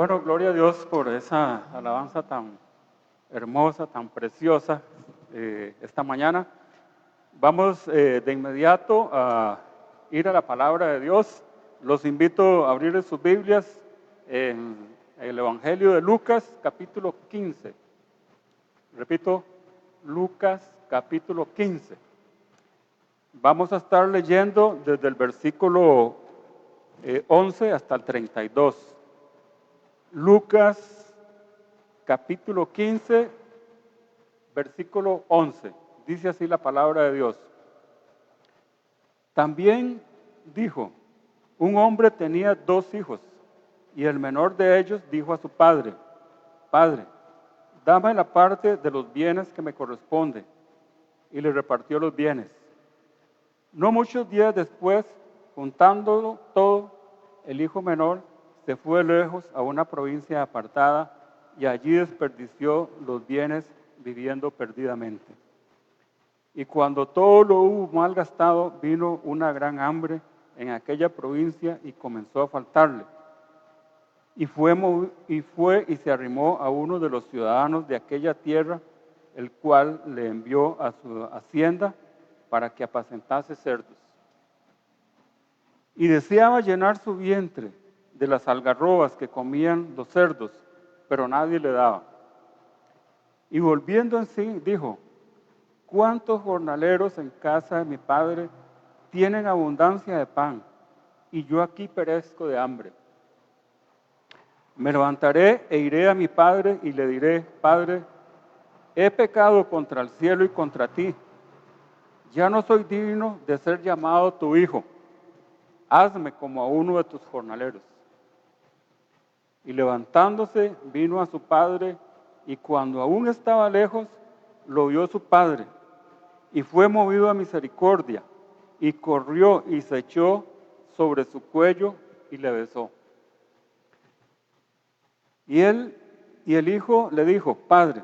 Bueno, gloria a Dios por esa alabanza tan hermosa, tan preciosa esta mañana. Vamos de inmediato a ir a la palabra de Dios. Los invito a abrir sus Biblias en el Evangelio de Lucas, capítulo 15. Repito, Lucas, capítulo 15. Vamos a estar leyendo desde el versículo 11 hasta el 32. Lucas, capítulo 15, versículo 11. Dice así la palabra de Dios. También dijo, un hombre tenía 2 hijos, y el menor de ellos dijo a su padre, Padre, dame la parte de los bienes que me corresponde, y le repartió los bienes. No muchos días después, juntándolo todo, el hijo menor se fue lejos a una provincia apartada y allí desperdició los bienes viviendo perdidamente. Y cuando todo lo hubo mal gastado, vino una gran hambre en aquella provincia y comenzó a faltarle. Y fue y se arrimó a uno de los ciudadanos de aquella tierra, el cual le envió a su hacienda para que apacentase cerdos. Y deseaba llenar su vientre de las algarrobas que comían los cerdos, pero nadie le daba. Y volviendo en sí, dijo, ¿cuántos jornaleros en casa de mi padre tienen abundancia de pan, y yo aquí perezco de hambre? Me levantaré e iré a mi padre y le diré, Padre, he pecado contra el cielo y contra ti. Ya no soy digno de ser llamado tu hijo. Hazme como a uno de tus jornaleros. Y levantándose, vino a su padre, y cuando aún estaba lejos, lo vio su padre, y fue movido a misericordia, y corrió y se echó sobre su cuello y le besó. Y el hijo le dijo, Padre,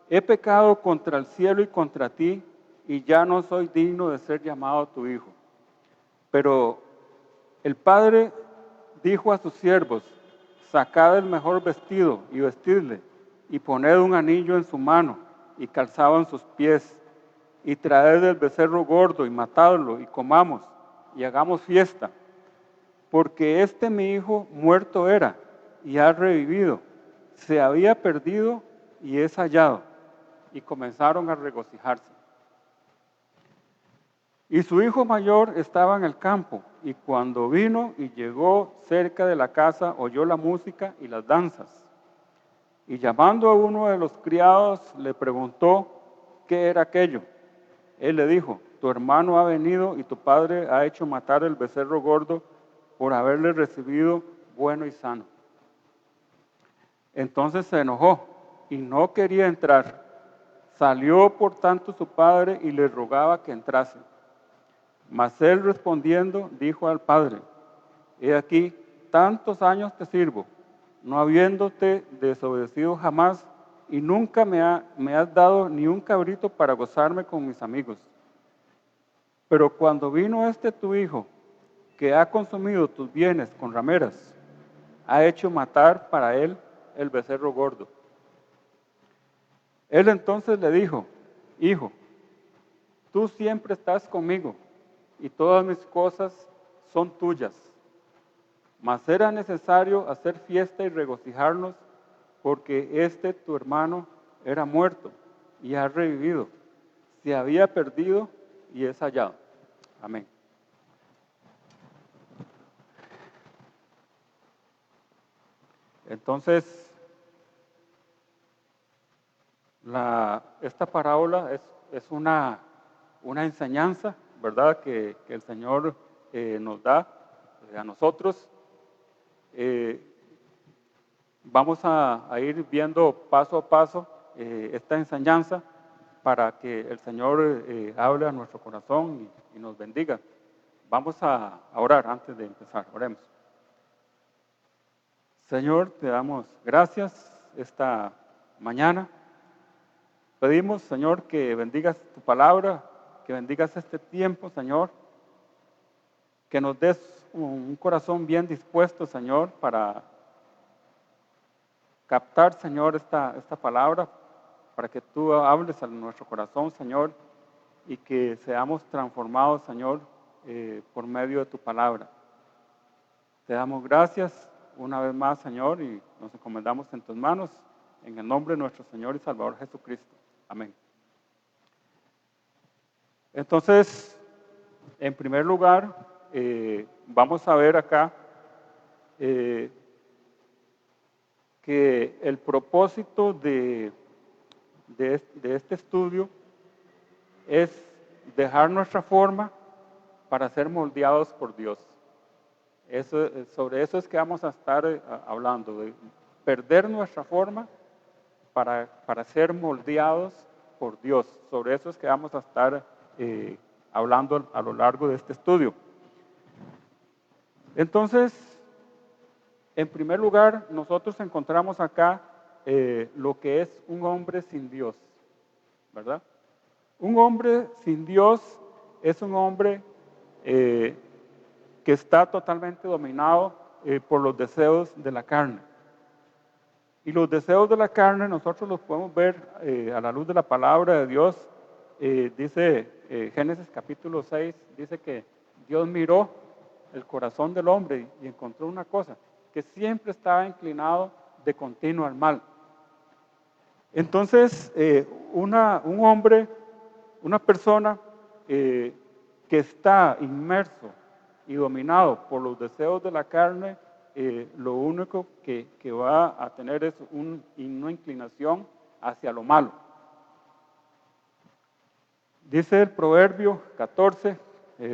he pecado contra el cielo y contra ti, y ya no soy digno de ser llamado tu hijo. Pero el padre dijo a sus siervos, sacad el mejor vestido y vestidle, y poned un anillo en su mano y calzado en sus pies, y traed el becerro gordo y matadlo, y comamos, y hagamos fiesta, porque mi hijo muerto era, y ha revivido, se había perdido, y es hallado. Y comenzaron a regocijarse. Y su hijo mayor estaba en el campo, y cuando vino y llegó cerca de la casa, oyó la música y las danzas. Y llamando a uno de los criados, le preguntó qué era aquello. Él le dijo, tu hermano ha venido y tu padre ha hecho matar el becerro gordo por haberle recibido bueno y sano. Entonces se enojó y no quería entrar. Salió por tanto su padre y le rogaba que entrase. Mas él respondiendo dijo al padre, he aquí, tantos años te sirvo, no habiéndote desobedecido jamás, y nunca me has dado ni un cabrito para gozarme con mis amigos. Pero cuando vino tu hijo, que ha consumido tus bienes con rameras, ha hecho matar para él el becerro gordo. Él entonces le dijo, hijo, tú siempre estás conmigo, y todas mis cosas son tuyas. Mas era necesario hacer fiesta y regocijarnos, porque tu hermano era muerto y ha revivido, se había perdido y es hallado. Amén. Entonces, esta parábola es una enseñanza, ¿verdad?, que el Señor nos da a nosotros. Vamos a ir viendo paso a paso esta enseñanza para que el Señor hable a nuestro corazón y nos bendiga. Vamos a orar antes de empezar. Oremos. Señor, te damos gracias esta mañana. Pedimos, Señor, que bendigas tu palabra, que bendigas este tiempo, Señor, que nos des un corazón bien dispuesto, Señor, para captar, Señor, esta palabra, para que tú hables a nuestro corazón, Señor, y que seamos transformados, Señor, por medio de tu palabra. Te damos gracias una vez más, Señor, y nos encomendamos en tus manos, en el nombre de nuestro Señor y Salvador Jesucristo. Amén. Entonces, en primer lugar, vamos a ver acá que el propósito de este estudio es dejar nuestra forma para ser moldeados por Dios. Sobre eso es que vamos a estar hablando, de perder nuestra forma para ser moldeados por Dios. Sobre eso es que vamos a estar hablando a lo largo de este estudio. Entonces, en primer lugar, nosotros encontramos acá lo que es un hombre sin Dios, ¿verdad? Un hombre sin Dios es un hombre que está totalmente dominado por los deseos de la carne. Y los deseos de la carne nosotros los podemos ver a la luz de la palabra de Dios. Dice Génesis capítulo 6, dice que Dios miró el corazón del hombre y encontró una cosa, que siempre estaba inclinado de continuo al mal. Entonces, un hombre, una persona que está inmerso y dominado por los deseos de la carne, lo único que va a tener es una inclinación hacia lo malo. Dice el Proverbio 14,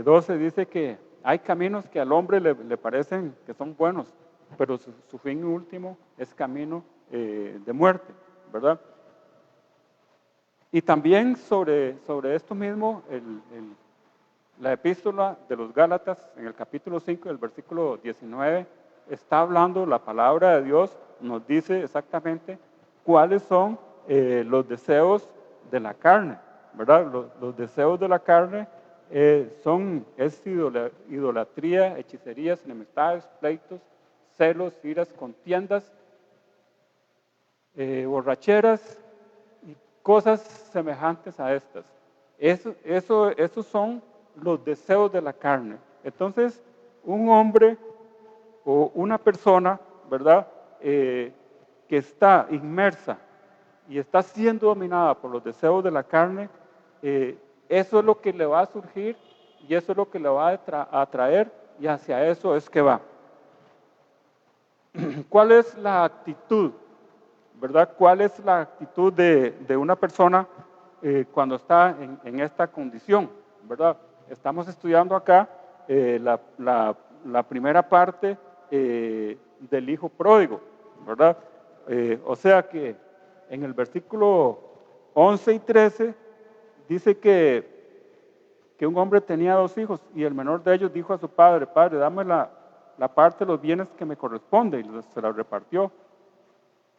12, dice que hay caminos que al hombre le parecen que son buenos, pero su fin último es camino de muerte, ¿verdad? Y también sobre esto mismo, la epístola de los Gálatas, en el capítulo 5, el versículo 19, está hablando, la palabra de Dios nos dice exactamente cuáles son los deseos de la carne, ¿verdad? Los deseos de la carne es idolatría, hechicerías, enemistades, pleitos, celos, iras, contiendas, borracheras y cosas semejantes a estas. Esos son los deseos de la carne. Entonces, un hombre o una persona, ¿verdad? Que está inmersa y está siendo dominada por los deseos de la carne, eso es lo que le va a surgir y eso es lo que le va a atraer y hacia eso es que va. ¿Cuál es la actitud, verdad? ¿Cuál es la actitud de una persona cuando está en esta condición, verdad? Estamos estudiando acá la primera parte del hijo pródigo, ¿verdad? O sea que en el versículo 11 y 13 dice que un hombre tenía 2 hijos y el menor de ellos dijo a su padre: Padre, dame la parte de los bienes que me corresponde, y se la repartió.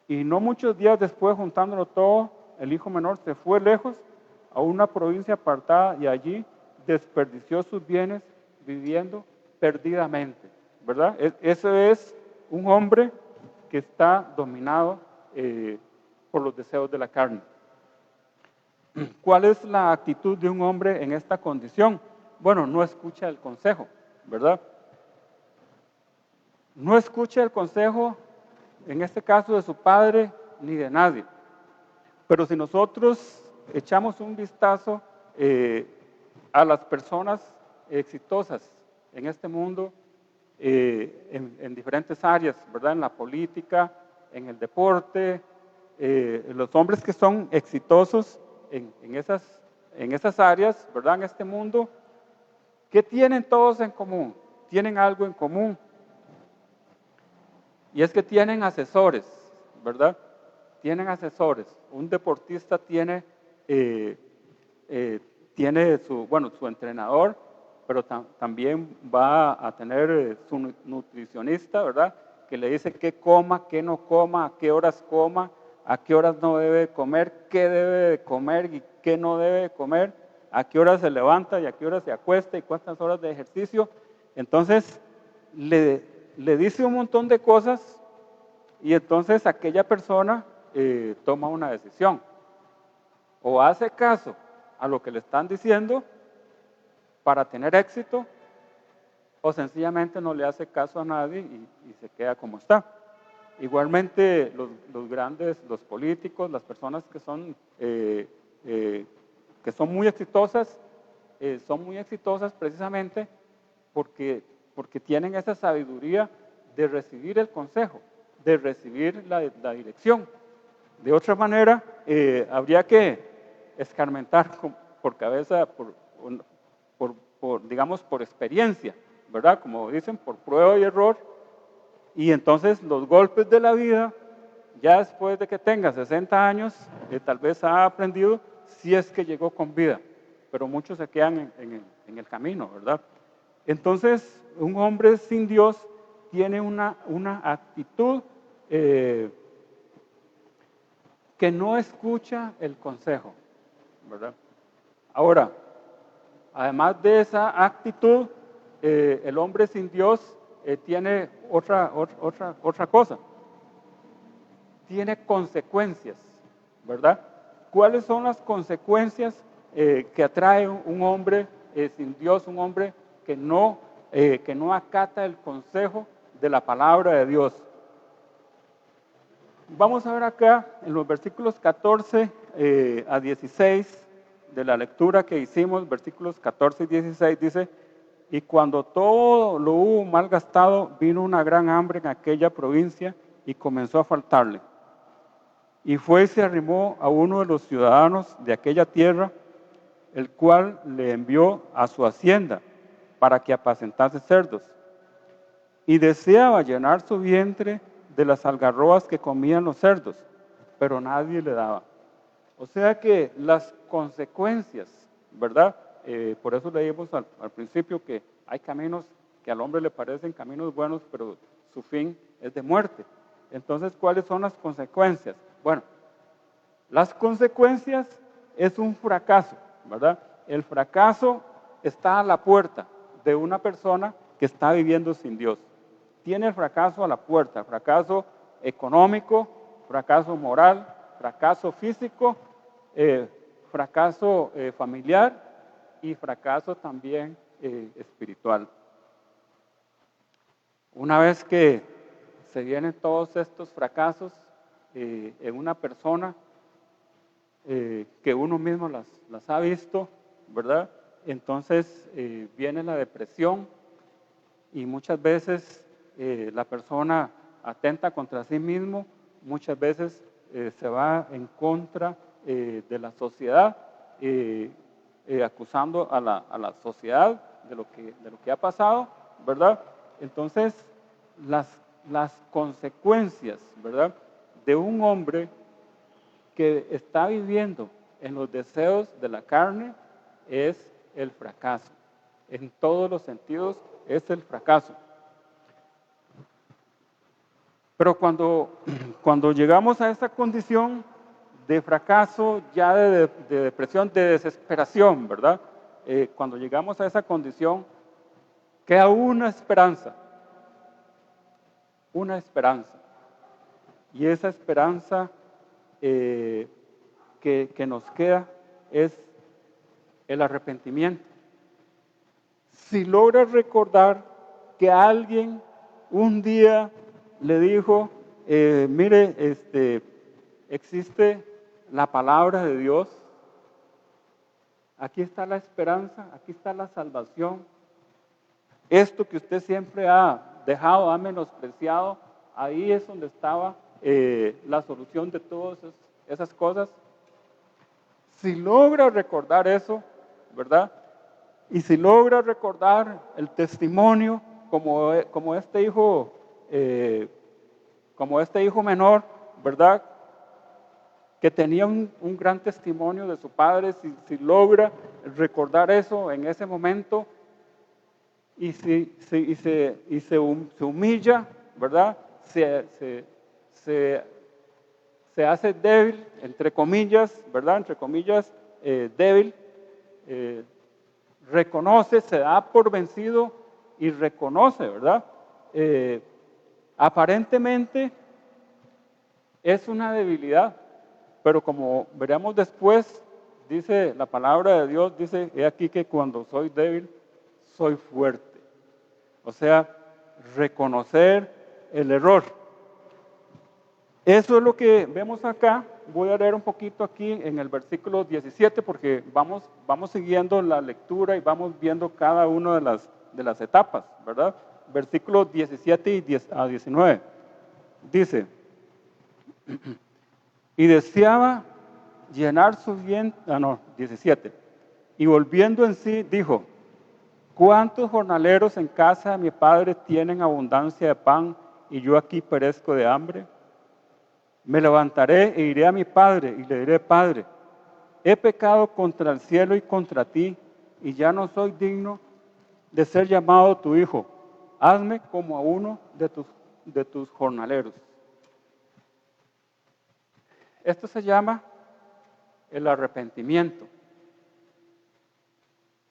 Y no muchos días después, juntándolo todo, el hijo menor se fue lejos a una provincia apartada y allí desperdició sus bienes viviendo perdidamente, ¿verdad? Ese es un hombre que está dominado por los deseos de la carne. ¿Cuál es la actitud de un hombre en esta condición? Bueno, no escucha el consejo, ¿verdad? No escucha el consejo, en este caso, de su padre ni de nadie. Pero si nosotros echamos un vistazo a las personas exitosas en este mundo, en diferentes áreas, ¿verdad? En la política, en el deporte, los hombres que son exitosos en esas áreas, ¿verdad? En este mundo, ¿qué tienen todos en común? Tienen algo en común. Y es que tienen asesores, ¿verdad? Tienen asesores. Un deportista tiene su entrenador, pero también va a tener su nutricionista, ¿verdad? Que le dice qué coma, qué no coma, a qué horas coma, a qué horas no debe comer, qué debe de comer y qué no debe de comer, a qué horas se levanta y a qué horas se acuesta y cuántas horas de ejercicio. Entonces, le dice un montón de cosas y entonces aquella persona toma una decisión. O hace caso a lo que le están diciendo para tener éxito, o sencillamente no le hace caso a nadie y se queda como está. Igualmente los grandes, los políticos, las personas que son muy exitosas precisamente porque tienen esa sabiduría de recibir el consejo, de recibir la dirección. De otra manera, habría que escarmentar por cabeza, digamos, por experiencia, ¿verdad? Como dicen, por prueba y error. Y entonces los golpes de la vida, ya después de que tenga 60 años, tal vez ha aprendido si es que llegó con vida, pero muchos se quedan en el camino, ¿verdad? Entonces, un hombre sin Dios tiene una actitud que no escucha el consejo, ¿verdad? Ahora, además de esa actitud, el hombre sin Dios tiene otra cosa. Tiene consecuencias, ¿verdad? ¿Cuáles son las consecuencias que atrae un hombre sin Dios, un hombre que no acata el consejo de la palabra de Dios? Vamos a ver acá en los versículos 14 a 16 de la lectura que hicimos, versículos 14 y 16, dice: y cuando todo lo hubo malgastado, vino una gran hambre en aquella provincia y comenzó a faltarle. Y fue y se arrimó a uno de los ciudadanos de aquella tierra, el cual le envió a su hacienda para que apacentase cerdos. Y deseaba llenar su vientre de las algarrobas que comían los cerdos, pero nadie le daba. O sea que las consecuencias, ¿verdad? Por eso leímos al principio que hay caminos que al hombre le parecen caminos buenos, pero su fin es de muerte. Entonces, ¿cuáles son las consecuencias? Bueno, las consecuencias es un fracaso, ¿verdad? El fracaso está a la puerta de una persona que está viviendo sin Dios. Tiene el fracaso a la puerta, fracaso económico, fracaso moral, fracaso físico, fracaso familiar y fracaso también espiritual. Una vez que se vienen todos estos fracasos en una persona que uno mismo las ha visto, ¿verdad? Entonces viene la depresión y muchas veces la persona atenta contra sí mismo, muchas veces se va en contra de la sociedad, acusando a la sociedad de lo que ha pasado, ¿verdad? Entonces, las consecuencias, ¿verdad?, de un hombre que está viviendo en los deseos de la carne es el fracaso. En todos los sentidos es el fracaso. Pero cuando llegamos a esa condición de fracaso, ya de depresión, de desesperación, ¿verdad? Cuando llegamos a esa condición, queda una esperanza. Una esperanza. Y esa esperanza que nos queda es el arrepentimiento. Si logras recordar que alguien un día le dijo, mire, existe la palabra de Dios, aquí está la esperanza, aquí está la salvación, esto que usted siempre ha dejado, ha menospreciado, ahí es donde estaba la solución de todas esas cosas. Si logra recordar eso, ¿verdad? Y si logra recordar el testimonio como este hijo menor, ¿verdad?, que tenía un gran testimonio de su padre, si logra recordar eso en ese momento y se humilla, ¿verdad?, se hace débil, entre comillas, ¿verdad?, entre comillas, débil, reconoce, se da por vencido y reconoce, ¿verdad? Aparentemente es una debilidad, pero como veremos después, dice la palabra de Dios, dice, he aquí que cuando soy débil, soy fuerte. O sea, reconocer el error. Eso es lo que vemos acá. Voy a leer un poquito aquí en el versículo 17 porque vamos siguiendo la lectura y vamos viendo cada una de las etapas, ¿verdad? Versículos 17 y 19. Dice, y deseaba llenar su vientre, 17. Y volviendo en sí, dijo, ¿cuántos jornaleros en casa de mi padre tienen abundancia de pan y yo aquí perezco de hambre? Me levantaré e iré a mi padre y le diré, Padre, he pecado contra el cielo y contra ti, y ya no soy digno de ser llamado tu hijo. Hazme como a uno de tus jornaleros. Esto se llama el arrepentimiento.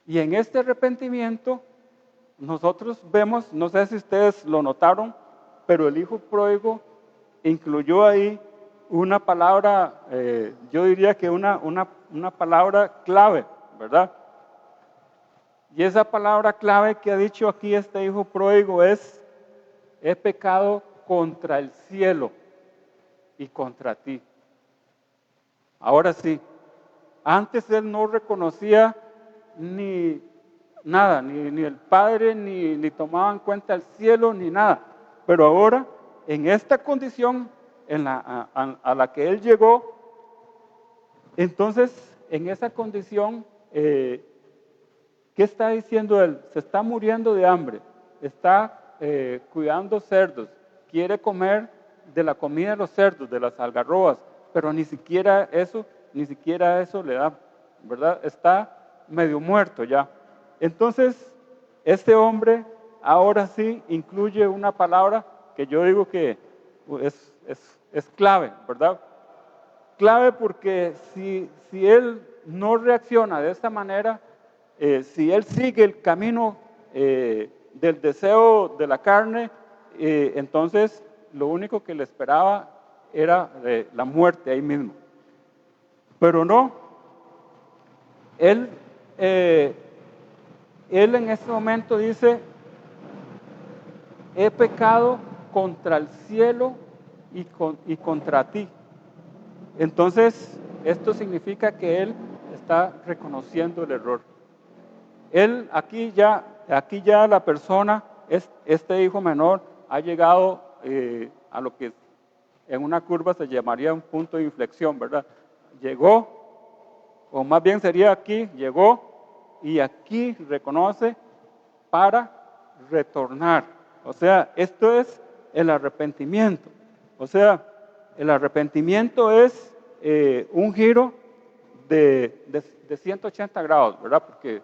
Y en este arrepentimiento nosotros vemos, no sé si ustedes lo notaron, pero el hijo pródigo incluyó ahí una palabra, yo diría que una palabra clave, ¿verdad? Y esa palabra clave que ha dicho aquí este hijo pródigo es, he pecado contra el cielo y contra ti. Ahora sí, antes él no reconocía ni nada, ni el Padre, ni tomaba en cuenta el cielo, ni nada. Pero ahora, en esta condición a la que él llegó, entonces, en esa condición, ¿qué está diciendo él? Se está muriendo de hambre, está cuidando cerdos, quiere comer de la comida de los cerdos, de las algarrobas, pero ni siquiera eso le da, ¿verdad? Está medio muerto ya. Entonces, este hombre ahora sí incluye una palabra que yo digo que es clave, ¿verdad? Clave porque si él no reacciona de esta manera, si él sigue el camino del deseo de la carne, entonces lo único que le esperaba era la muerte ahí mismo. Pero no, él en este momento dice, he pecado contra el cielo y contra ti. Entonces, esto significa que él está reconociendo el error. Él, aquí ya la persona, este hijo menor, ha llegado a lo que en una curva se llamaría un punto de inflexión, ¿verdad? Llegó, o más bien sería aquí, llegó y aquí reconoce para retornar. O sea, esto es el arrepentimiento. O sea, el arrepentimiento es un giro de 180 grados, ¿verdad? Porque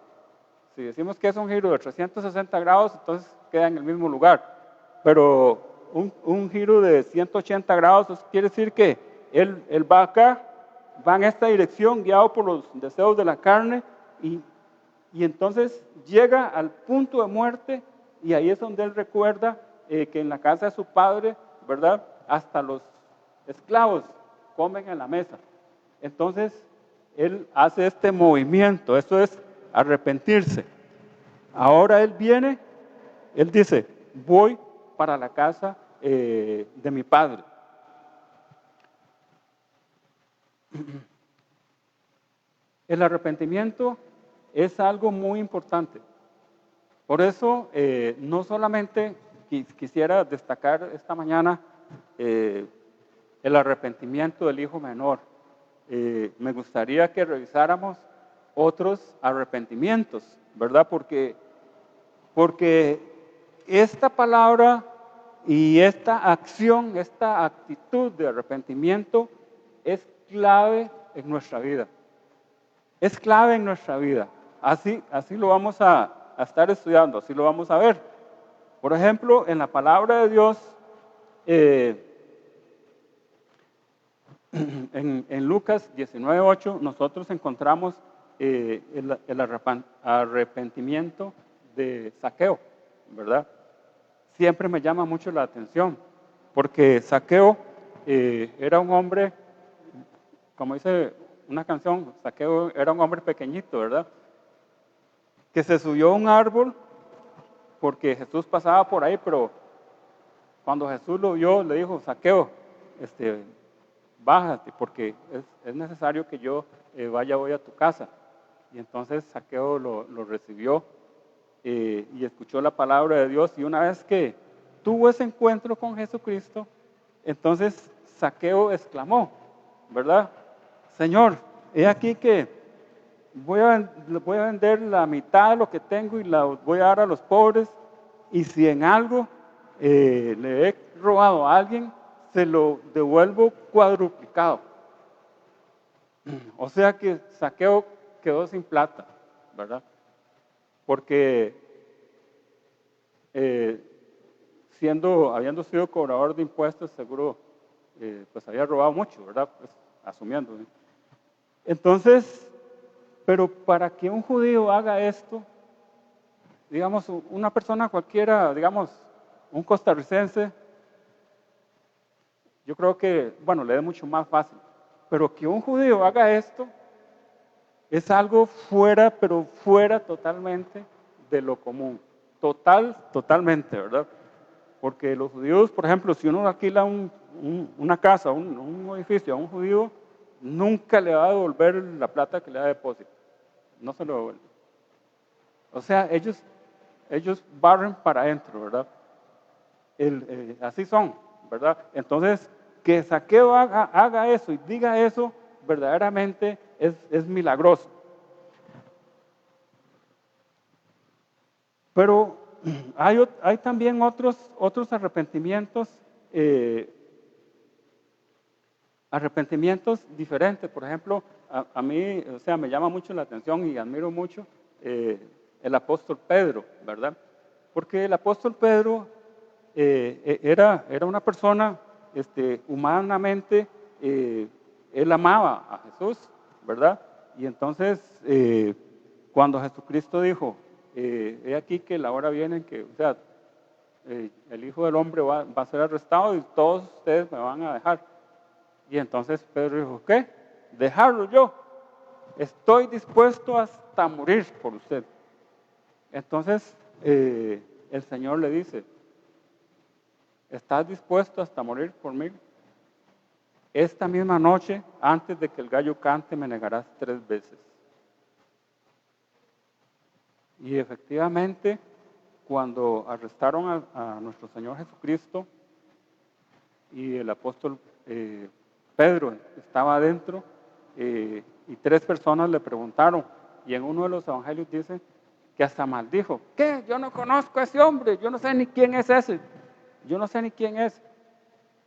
si decimos que es un giro de 360 grados, entonces queda en el mismo lugar. Pero un giro de 180 grados quiere decir que él va acá, va en esta dirección, guiado por los deseos de la carne, y entonces llega al punto de muerte, y ahí es donde él recuerda que en la casa de su padre, ¿verdad? Hasta los esclavos comen en la mesa. Entonces, él hace este movimiento, eso es arrepentirse. Ahora él viene, él dice, voy para la casa de mi padre. El arrepentimiento es algo muy importante. Por eso, no solamente quisiera destacar esta mañana el arrepentimiento del hijo menor. Me gustaría que revisáramos otros arrepentimientos, ¿verdad? Porque esta palabra y esta acción, esta actitud de arrepentimiento es clave en nuestra vida. Es clave en nuestra vida. Así lo vamos a estar estudiando, así lo vamos a ver. Por ejemplo, en la palabra de Dios, en Lucas 19:8, nosotros encontramos el arrepentimiento de Zaqueo, ¿verdad? Siempre me llama mucho la atención, porque Zaqueo era un hombre, como dice una canción, Zaqueo era un hombre pequeñito, ¿verdad? Que se subió a un árbol porque Jesús pasaba por ahí, pero cuando Jesús lo vio, le dijo, Zaqueo, bájate, porque es necesario que yo vaya hoy a tu casa. Y entonces Zaqueo lo recibió y escuchó la palabra de Dios. Y una vez que tuvo ese encuentro con Jesucristo, entonces Zaqueo exclamó, ¿verdad? Señor, he aquí que voy a vender la mitad de lo que tengo y la voy a dar a los pobres. Y si en algo le he robado a alguien, se lo devuelvo cuadruplicado. O sea que Zaqueo quedó sin plata, ¿verdad? Porque habiendo sido cobrador de impuestos, seguro pues había robado mucho, ¿verdad? Pues, asumiendo. Entonces, pero para que un judío haga esto, digamos, una persona cualquiera, digamos, un costarricense, yo creo que, bueno, le es mucho más fácil. Pero que un judío haga esto es algo fuera, pero fuera totalmente de lo común. Totalmente, ¿verdad? Porque los judíos, por ejemplo, si uno alquila una casa, un edificio a un judío, nunca le va a devolver la plata que le da depósito. No se lo devuelve. O sea, ellos barren para adentro, ¿verdad? Así son, ¿verdad? Entonces, que Zaqueo haga eso y diga eso, verdaderamente es milagroso. Pero hay también otros arrepentimientos, arrepentimientos diferentes. Por ejemplo, a mí, o sea, me llama mucho la atención y admiro mucho el apóstol Pedro, ¿verdad? Porque el apóstol Pedro era una persona humanamente, él amaba a Jesús, ¿verdad? Y entonces, cuando Jesucristo dijo, he aquí que la hora viene en que, o sea, el Hijo del Hombre va a ser arrestado y todos ustedes me van a dejar. Y entonces Pedro dijo, ¿qué? Dejarlo yo. Estoy dispuesto hasta morir por usted. Entonces, el Señor le dice, ¿estás dispuesto hasta morir por mí? Esta misma noche, antes de que el gallo cante, me negarás 3 veces. Y efectivamente, cuando arrestaron a nuestro Señor Jesucristo y el apóstol Pedro estaba adentro, y 3 personas le preguntaron, y en uno de los evangelios dice que hasta maldijo, ¿qué? Yo no conozco a ese hombre, yo no sé ni quién es ese, yo no sé ni quién es.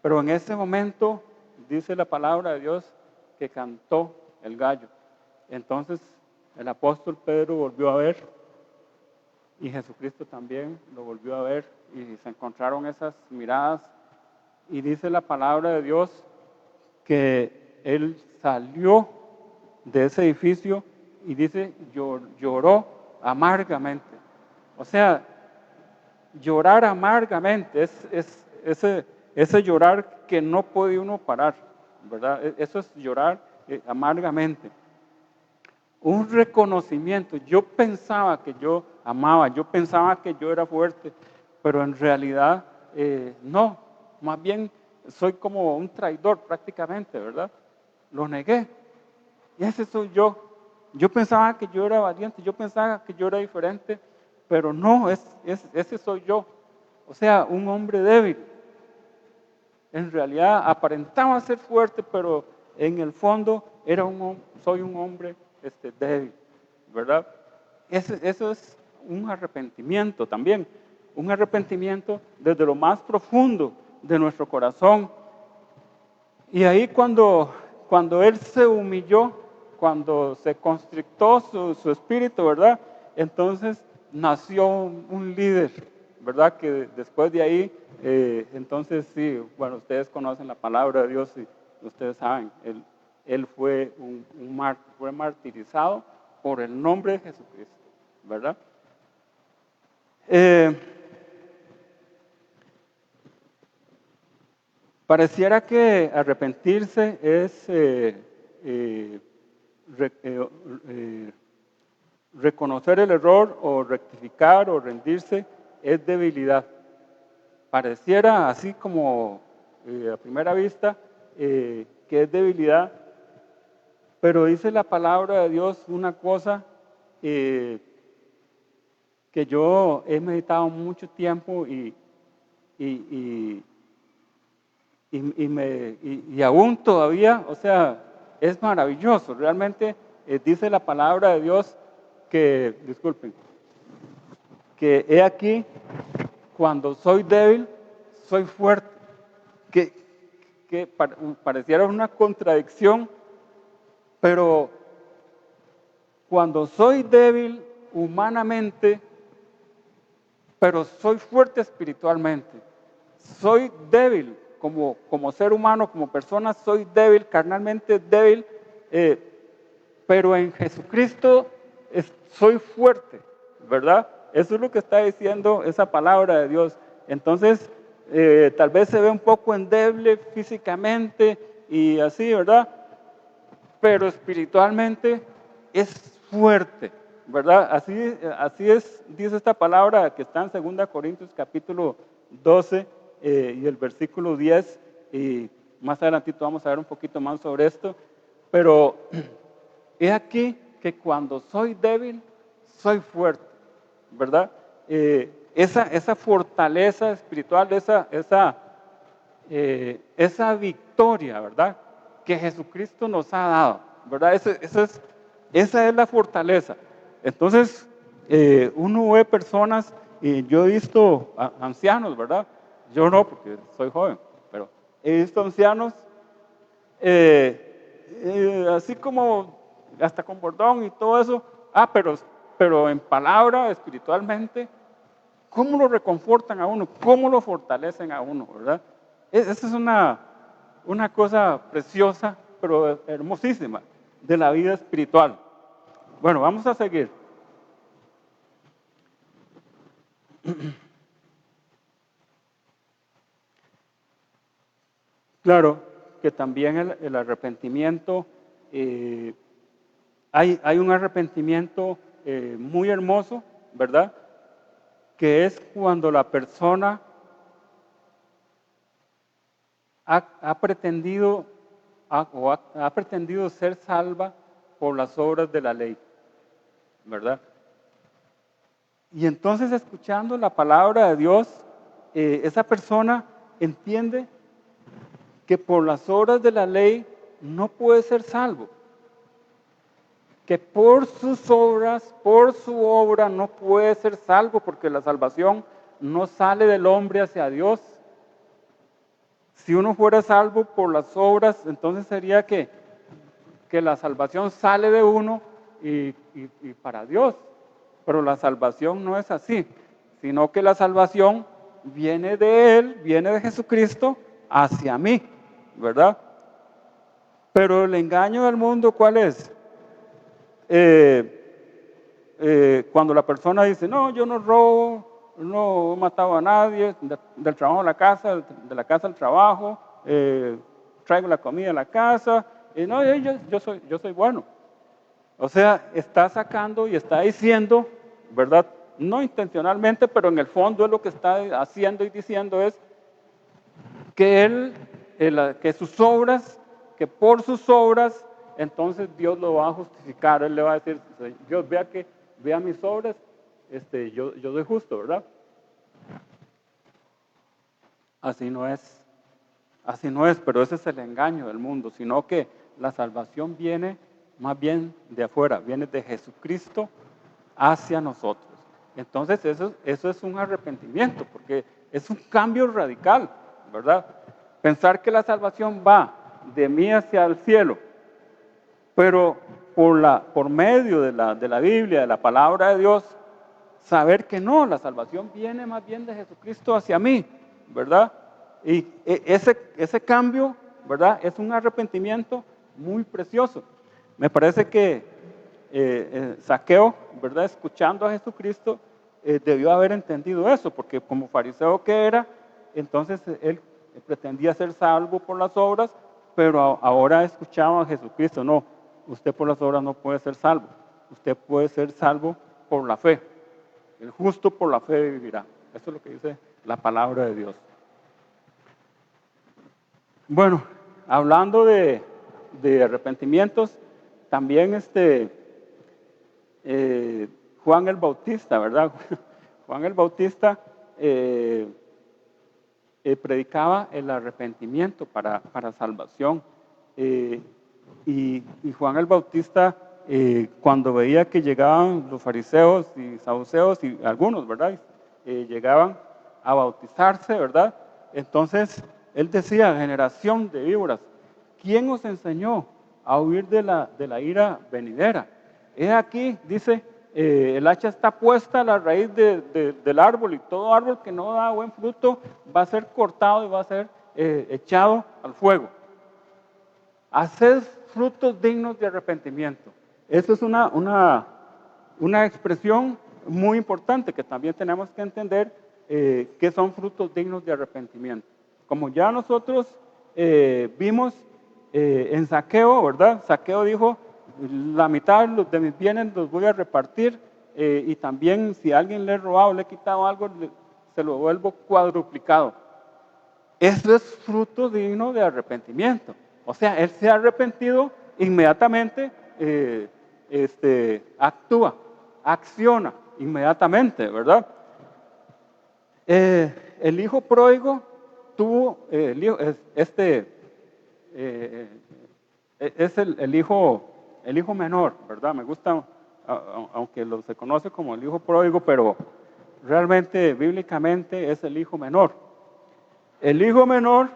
Pero en ese momento dice la palabra de Dios que cantó el gallo. Entonces el apóstol Pedro volvió a ver y Jesucristo también lo volvió a ver y se encontraron esas miradas y dice la palabra de Dios que él salió de ese edificio y dice lloró amargamente. O sea, llorar amargamente es ese llorar que no puede uno parar, ¿verdad? Eso es llorar amargamente. Un reconocimiento. Yo pensaba que yo amaba, yo pensaba que yo era fuerte, pero en realidad no. Más bien soy como un traidor prácticamente, ¿verdad? Lo negué. Y ese soy yo. Yo pensaba que yo era valiente, yo pensaba que yo era diferente, pero no, ese soy yo. O sea, un hombre débil. En realidad aparentaba ser fuerte, pero en el fondo soy un hombre débil, ¿verdad? Eso es un arrepentimiento también, un arrepentimiento desde lo más profundo de nuestro corazón. Y ahí cuando él se humilló, cuando se constrictó su espíritu, ¿verdad? Entonces nació un líder, ¿verdad? Que después de ahí, entonces sí, bueno, ustedes conocen la palabra de Dios y ustedes saben, él fue fue martirizado por el nombre de Jesucristo, ¿verdad? Pareciera que arrepentirse es re- eh, eh, reconocer el error o rectificar o rendirse es debilidad. Pareciera así como a primera vista que es debilidad, pero dice la palabra de Dios una cosa eh, que yo he meditado mucho tiempo y, y- y aún todavía, o sea, es maravilloso. Realmente dice la palabra de Dios que, disculpen, que he aquí, cuando soy débil, soy fuerte. Que, que pareciera una contradicción, pero cuando soy débil humanamente, pero soy fuerte espiritualmente. Soy débil como ser humano, como persona, soy débil, carnalmente débil, pero en Jesucristo soy fuerte, ¿verdad? Eso es lo que está diciendo esa palabra de Dios. Entonces, tal vez se ve un poco endeble físicamente y así, ¿verdad? Pero espiritualmente es fuerte, ¿verdad? Así es, dice esta palabra que está en 2 Corintios capítulo 12 y el versículo 10, y más adelantito vamos a ver un poquito más sobre esto, pero he aquí que cuando soy débil, soy fuerte, ¿verdad? Esa fortaleza espiritual, esa victoria, ¿verdad? Que Jesucristo nos ha dado, ¿verdad? Esa es la fortaleza. Entonces, uno ve personas, y yo he visto ancianos, ¿verdad? Yo no, porque soy joven, pero he visto ancianos, así como hasta con bordón y todo eso, pero en palabra, espiritualmente, ¿cómo lo reconfortan a uno? ¿Cómo lo fortalecen a uno? ¿Verdad? Esa es una cosa preciosa, pero hermosísima, de la vida espiritual. Bueno, vamos a seguir. Claro que también el arrepentimiento, eh, hay un arrepentimiento muy hermoso, ¿verdad? Que es cuando la persona ha pretendido ha pretendido ser salva por las obras de la ley, ¿verdad? Y entonces escuchando la palabra de Dios, esa persona entiende que por las obras de la ley no puede ser salvo, que por sus obras, por su obra no puede ser salvo, porque la salvación no sale del hombre hacia Dios. Si uno fuera salvo por las obras, entonces sería que la salvación sale de uno y para Dios. Pero la salvación no es así, sino que la salvación viene de Él, viene de Jesucristo hacia mí, ¿verdad? Pero el engaño del mundo, ¿cuál es? Cuando la persona dice, no, yo no robo, no he matado a nadie, del trabajo a la casa, de la casa al trabajo, traigo la comida a la casa, y no, yo soy bueno. O sea, está sacando y está diciendo, ¿verdad? No intencionalmente, pero en el fondo es lo que está haciendo y diciendo es que que sus obras, que por sus obras, entonces Dios lo va a justificar. Él le va a decir, Dios vea mis obras, yo soy justo, ¿verdad? Así no es. Así no es, pero ese es el engaño del mundo, sino que la salvación viene más bien de afuera, viene de Jesucristo hacia nosotros. Entonces eso es un arrepentimiento, porque es un cambio radical, ¿verdad? Pensar que la salvación va de mí hacia el cielo, pero por medio de la Biblia, de la palabra de Dios, saber que no, la salvación viene más bien de Jesucristo hacia mí, ¿verdad? Y ese cambio, ¿verdad? Es un arrepentimiento muy precioso. Me parece que Zaqueo, ¿verdad? Escuchando a Jesucristo, debió haber entendido eso, porque como fariseo que era, entonces él pretendía ser salvo por las obras, pero ahora escuchaba a Jesucristo, no, usted por las obras no puede ser salvo, usted puede ser salvo por la fe. El justo por la fe vivirá. Eso es lo que dice la palabra de Dios. Bueno, hablando de arrepentimientos, también Juan el Bautista, ¿verdad? Juan el Bautista predicaba el arrepentimiento para salvación. Y Juan el Bautista, cuando veía que llegaban los fariseos y saduceos y algunos, ¿verdad? Llegaban a bautizarse, ¿verdad? Entonces él decía, generación de víboras, ¿quién os enseñó a huir de la ira venidera? He aquí, dice, el hacha está puesta a la raíz del árbol, y todo árbol que no da buen fruto va a ser cortado y va a ser echado al fuego. Haced frutos dignos de arrepentimiento. Eso es una expresión muy importante que también tenemos que entender que son frutos dignos de arrepentimiento. Como ya nosotros vimos en Zaqueo, ¿verdad? Zaqueo dijo, la mitad de mis bienes los voy a repartir y también si a alguien le he robado, le he quitado algo, se lo vuelvo cuadruplicado. Eso es fruto digno de arrepentimiento. O sea, él se ha arrepentido, inmediatamente actúa, acciona inmediatamente, ¿verdad? El hijo pródigo tuvo, es el hijo menor, ¿verdad? Me gusta, aunque se conoce como el hijo pródigo, pero realmente, bíblicamente, es el hijo menor. El hijo menor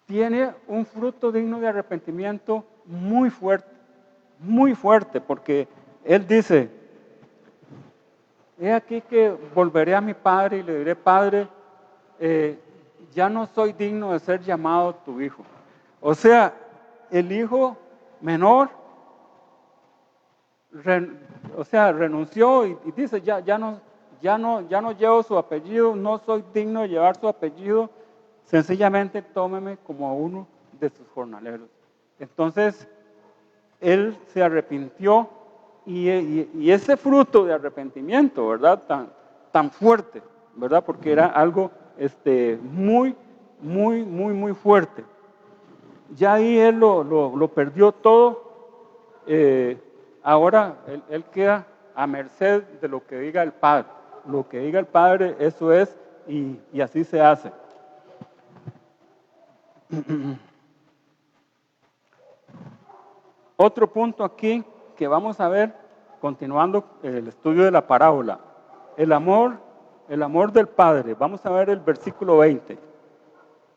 tiene un fruto digno de arrepentimiento muy fuerte, porque él dice, he aquí que volveré a mi padre y le diré, Padre, ya no soy digno de ser llamado tu hijo. O sea, el hijo menor, renunció y dice, ya no llevo su apellido, no soy digno de llevar su apellido, sencillamente tómeme como a uno de sus jornaleros. Entonces, él se arrepintió y ese fruto de arrepentimiento, ¿verdad? Tan fuerte, ¿verdad? Porque era algo muy fuerte. Ya ahí él lo perdió todo. Ahora él queda a merced de lo que diga el Padre. Lo que diga el Padre, eso es, y así se hace. Otro punto aquí que vamos a ver, continuando el estudio de la parábola, el amor del Padre. Vamos a ver el versículo 20.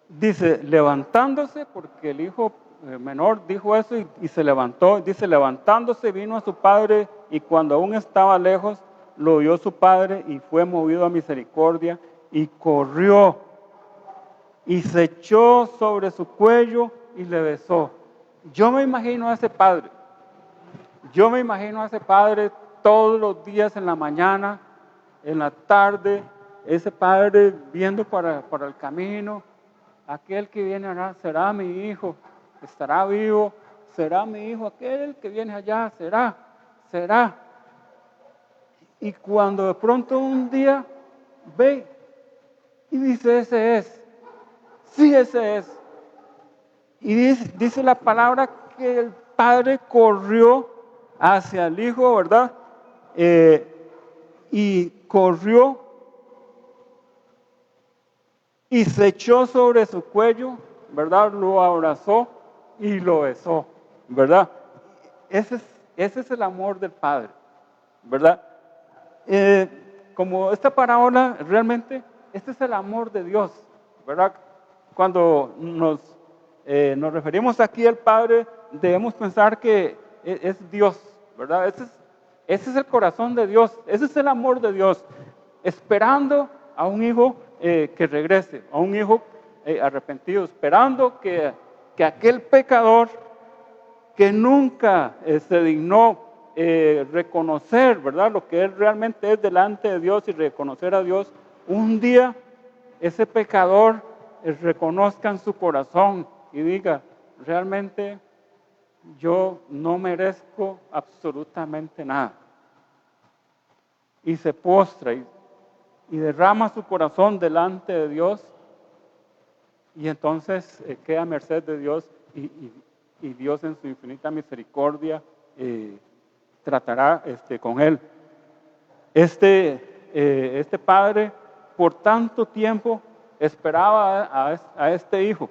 Dice, levantándose, porque el hijo menor dijo eso y se levantó. Dice, levantándose vino a su padre y cuando aún estaba lejos, lo vio su padre y fue movido a misericordia y corrió y se echó sobre su cuello y le besó. Yo me imagino a ese padre. Yo me imagino a ese padre todos los días en la mañana, en la tarde, ese padre viendo para el camino. Aquel que viene allá será mi hijo, estará vivo, será mi hijo, aquel que viene allá será. Y cuando de pronto un día ve y dice, ese es, sí, ese es. Y dice la palabra que el padre corrió hacia el hijo, ¿verdad? Y corrió y se echó sobre su cuello, ¿verdad? Lo abrazó y lo besó, ¿verdad? Ese es el amor del Padre, ¿verdad? Como esta parábola, realmente, este es el amor de Dios, ¿verdad? Cuando nos referimos aquí al Padre, debemos pensar que es Dios, ¿verdad? Ese es el corazón de Dios, ese es el amor de Dios, esperando a un hijo que regrese, a un hijo arrepentido, esperando que aquel pecador que nunca se dignó reconocer, ¿verdad? Lo que él realmente es delante de Dios y reconocer a Dios, un día ese pecador reconozca en su corazón y diga, realmente yo no merezco absolutamente nada. Y se postra y derrama su corazón delante de Dios, y entonces queda a merced de Dios, y Dios en su infinita misericordia tratará con él. Este padre por tanto tiempo esperaba a este hijo.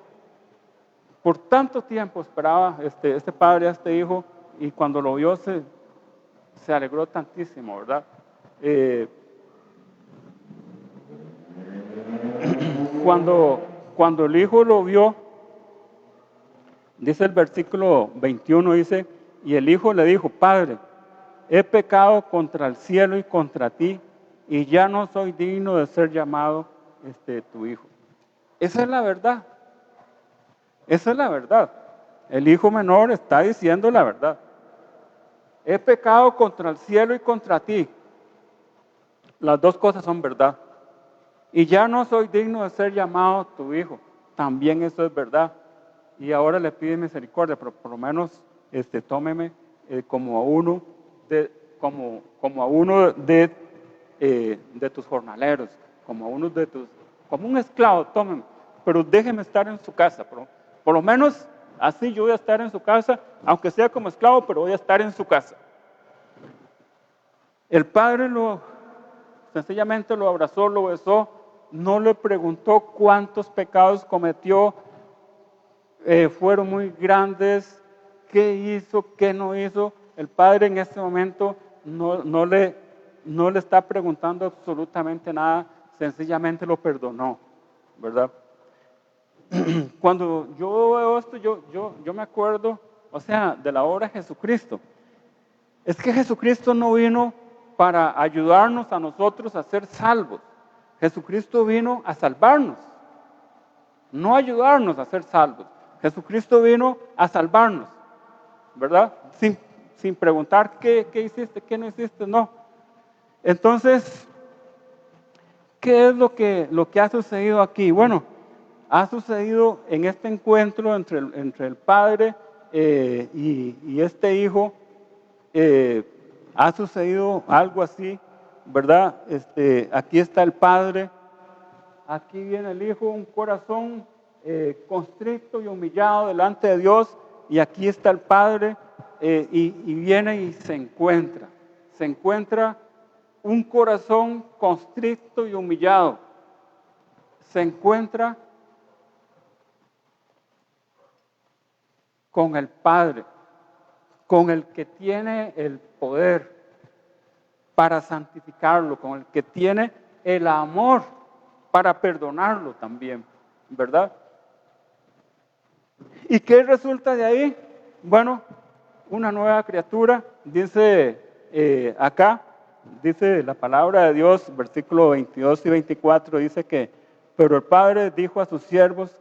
Por tanto tiempo esperaba este padre a este hijo, y cuando lo vio se alegró tantísimo, ¿verdad? Cuando el hijo lo vio, dice el versículo 21, dice, y el hijo le dijo, Padre, he pecado contra el cielo y contra ti, y ya no soy digno de ser llamado tu hijo. Esa es la verdad. Esa es la verdad. El hijo menor está diciendo la verdad. He pecado contra el cielo y contra ti. Las dos cosas son verdad. Y ya no soy digno de ser llamado tu hijo. También eso es verdad. Y ahora le pide misericordia, pero por lo menos tómeme como a uno de tus jornaleros, como un esclavo, tómeme, pero déjeme estar en su casa. Por lo menos así yo voy a estar en su casa, aunque sea como esclavo, pero voy a estar en su casa. El padre sencillamente lo abrazó, lo besó, no le preguntó cuántos pecados cometió, fueron muy grandes, qué hizo, qué no hizo. El padre en este momento no le está preguntando absolutamente nada, sencillamente lo perdonó, ¿verdad? Cuando yo veo esto, yo me acuerdo, de la obra de Jesucristo. Es que Jesucristo no vino para ayudarnos a nosotros a ser salvos. Jesucristo vino a salvarnos, no ayudarnos a ser salvos. Jesucristo vino a salvarnos, ¿verdad? Sin preguntar qué hiciste, qué no hiciste, no. Entonces, ¿qué es lo que ha sucedido aquí? Bueno, ha sucedido en este encuentro entre el padre y este hijo, ha sucedido algo así, ¿verdad? Aquí está el padre, aquí viene el hijo, un corazón constricto y humillado delante de Dios, y aquí está el padre y viene y se encuentra un corazón constricto y humillado, se encuentra con el Padre, con el que tiene el poder para santificarlo, con el que tiene el amor para perdonarlo también, ¿verdad? ¿Y qué resulta de ahí? Bueno, una nueva criatura, dice acá, dice la palabra de Dios, versículos 22 y 24, dice que, pero el padre dijo a sus siervos,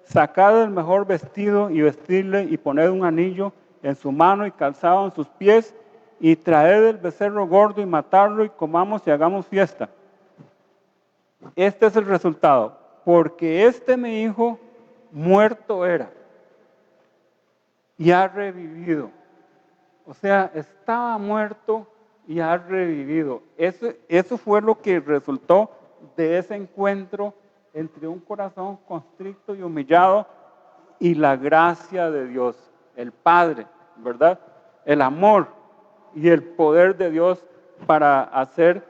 sacad el mejor vestido y vestidle y poned un anillo en su mano y calzado en sus pies y traed el becerro gordo y matadlo y comamos y hagamos fiesta. Este es el resultado, porque mi hijo muerto era y ha revivido. O sea, estaba muerto y ha revivido. Eso fue lo que resultó de ese encuentro entre un corazón constricto y humillado y la gracia de Dios, el Padre, ¿verdad? El amor y el poder de Dios para hacer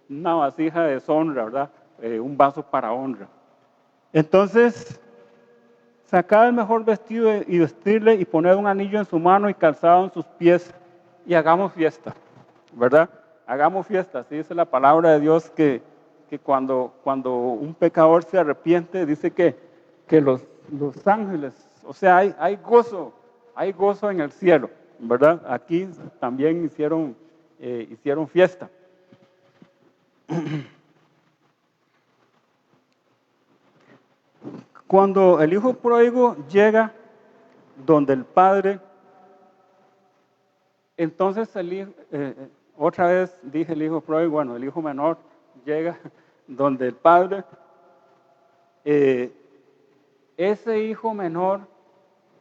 una vasija de deshonra, ¿verdad? Un vaso para honra. Entonces, sacad el mejor vestido y vestirle y poned un anillo en su mano y calzado en sus pies y hagamos fiesta, ¿verdad? Hagamos fiesta, así dice la palabra de Dios que cuando un pecador se arrepiente, dice que los ángeles, o sea, hay gozo en el cielo, ¿verdad? Aquí también hicieron fiesta. Cuando el hijo pródigo llega donde el padre, entonces otra vez dije el hijo pródigo, bueno, el hijo menor llega donde el padre, eh, ese hijo menor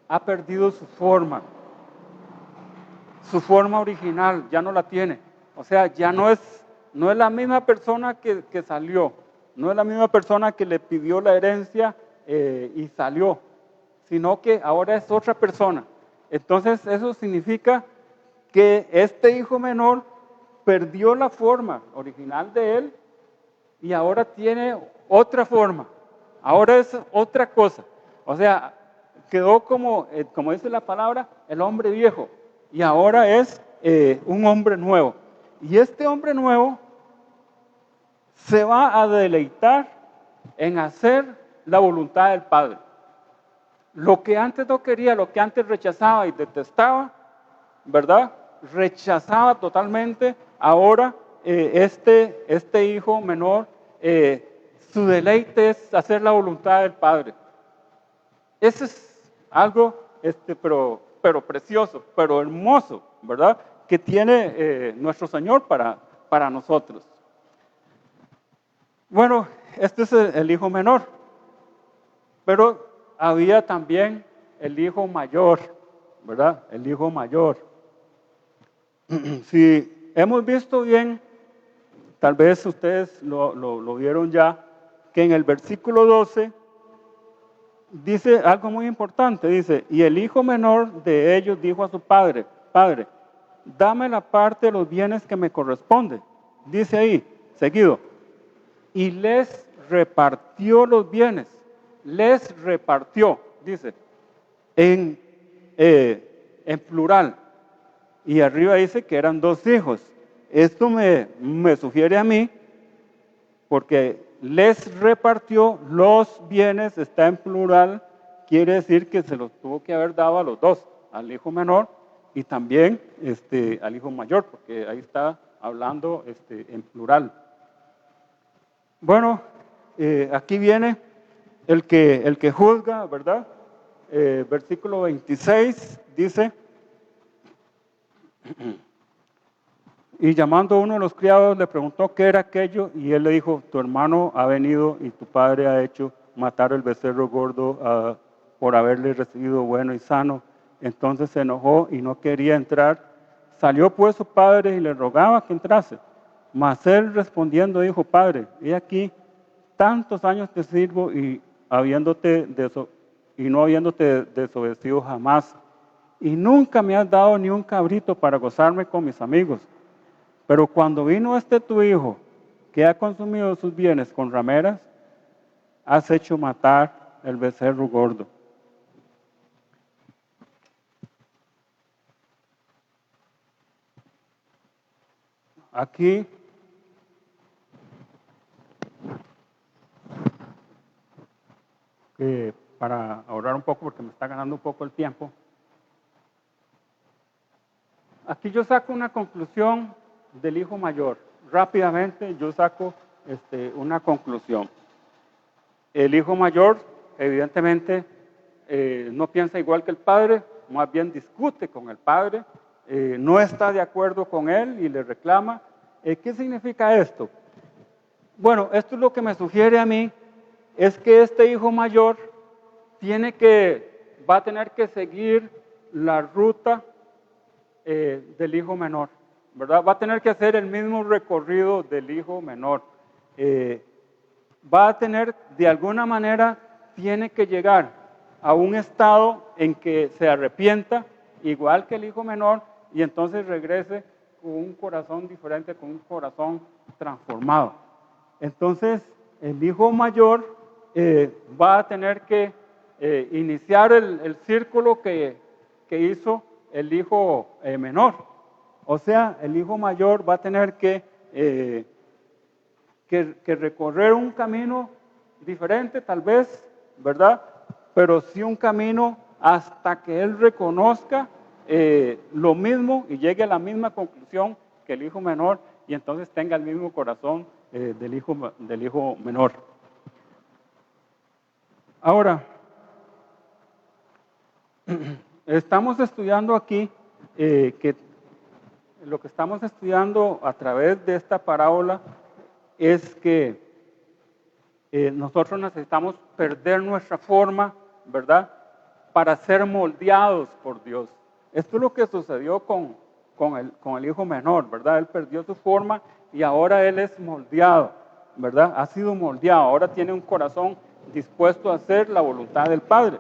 ha perdido su forma original, ya no la tiene. O sea, ya no es la misma persona que salió, no es la misma persona que le pidió la herencia y salió, sino que ahora es otra persona. Entonces eso significa que este hijo menor perdió la forma original de él y ahora tiene otra forma, ahora es otra cosa. O sea, quedó como dice la palabra, el hombre viejo y ahora es un hombre nuevo. Y este hombre nuevo se va a deleitar en hacer la voluntad del Padre. Lo que antes no quería, lo que antes rechazaba y detestaba, ¿verdad? Rechazaba totalmente. Ahora este hijo menor, su deleite es hacer la voluntad del Padre. Ese es algo, pero precioso, pero hermoso, ¿verdad? Que tiene nuestro Señor para nosotros. Bueno, este es el hijo menor, pero había también el hijo mayor, ¿verdad? El hijo mayor. Si hemos visto bien, tal vez ustedes lo vieron ya, que en el versículo 12 dice algo muy importante, dice, y el hijo menor de ellos dijo a su padre, Padre, dame la parte de los bienes que me corresponde. Dice ahí, seguido, y les repartió los bienes, les repartió, dice, en plural. Y arriba dice que eran 2 hijos. Esto me sugiere a mí, porque les repartió los bienes, está en plural, quiere decir que se los tuvo que haber dado a los dos, al hijo menor y también al hijo mayor, porque ahí está hablando en plural. Bueno, aquí viene el que juzga, ¿verdad? Versículo 26 dice, y llamando a uno de los criados le preguntó qué era aquello y él le dijo, tu hermano ha venido y tu padre ha hecho matar el becerro gordo por haberle recibido bueno y sano. Entonces se enojó y no quería entrar. Salió pues su padre y le rogaba que entrase. Mas él respondiendo dijo, Padre, he aquí, tantos años te sirvo y no habiéndote desobedecido jamás. Y nunca me has dado ni un cabrito para gozarme con mis amigos. Pero cuando vino tu hijo, que ha consumido sus bienes con rameras, has hecho matar el becerro gordo. Aquí para ahorrar un poco, porque me está ganando un poco el tiempo, aquí yo saco una conclusión del hijo mayor. Rápidamente yo saco una conclusión. El hijo mayor, evidentemente, no piensa igual que el padre, más bien discute con el padre, no está de acuerdo con él y le reclama. ¿Qué significa esto? Bueno, esto es lo que me sugiere a mí, es que este hijo mayor va a tener que seguir la ruta del hijo menor, ¿verdad? Va a tener que hacer el mismo recorrido del hijo menor. Va a tener, de alguna manera, tiene que llegar a un estado en que se arrepienta, igual que el hijo menor, y entonces regrese con un corazón diferente, con un corazón transformado. Entonces, el hijo mayor va a tener que iniciar el círculo que hizo el hijo menor. O sea, el hijo mayor va a tener que recorrer un camino diferente, tal vez, ¿verdad? Pero sí un camino hasta que él reconozca lo mismo y llegue a la misma conclusión que el hijo menor y entonces tenga el mismo corazón del hijo menor. Ahora, estamos estudiando aquí que lo que estamos estudiando a través de esta parábola es que nosotros necesitamos perder nuestra forma, ¿verdad? Para ser moldeados por Dios. Esto es lo que sucedió con el hijo menor, ¿verdad? Él perdió su forma y ahora él es moldeado, ¿verdad? Ha sido moldeado, ahora tiene un corazón dispuesto a hacer la voluntad del Padre.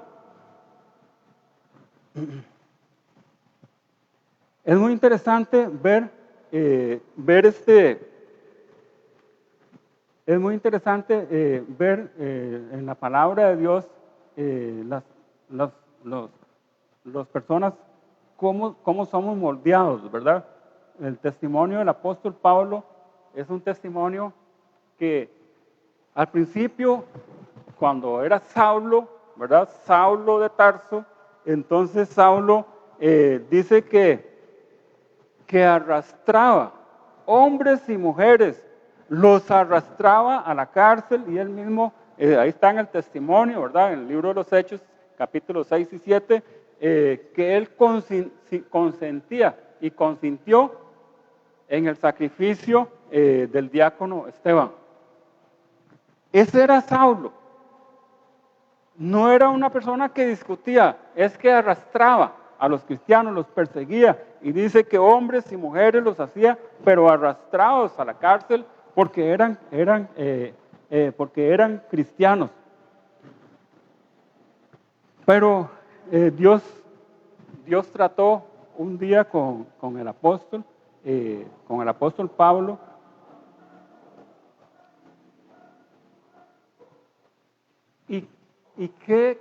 Es muy interesante ver es muy interesante ver en la palabra de Dios las personas cómo somos moldeados, ¿verdad? El testimonio del apóstol Pablo es un testimonio que al principio, cuando era Saulo, ¿verdad? Saulo de Tarso, entonces Saulo dice que arrastraba hombres y mujeres, los arrastraba a la cárcel y él mismo, ahí está en el testimonio, ¿verdad? En el libro de los Hechos, capítulos 6 y 7, que él consentía y consintió en el sacrificio del diácono Esteban. Ese era Saulo. No era una persona que discutía, es que arrastraba a los cristianos, los perseguía y dice que hombres y mujeres los hacía, pero arrastrados a la cárcel porque eran cristianos. Pero Dios trató un día con el apóstol Pablo. ¿Y qué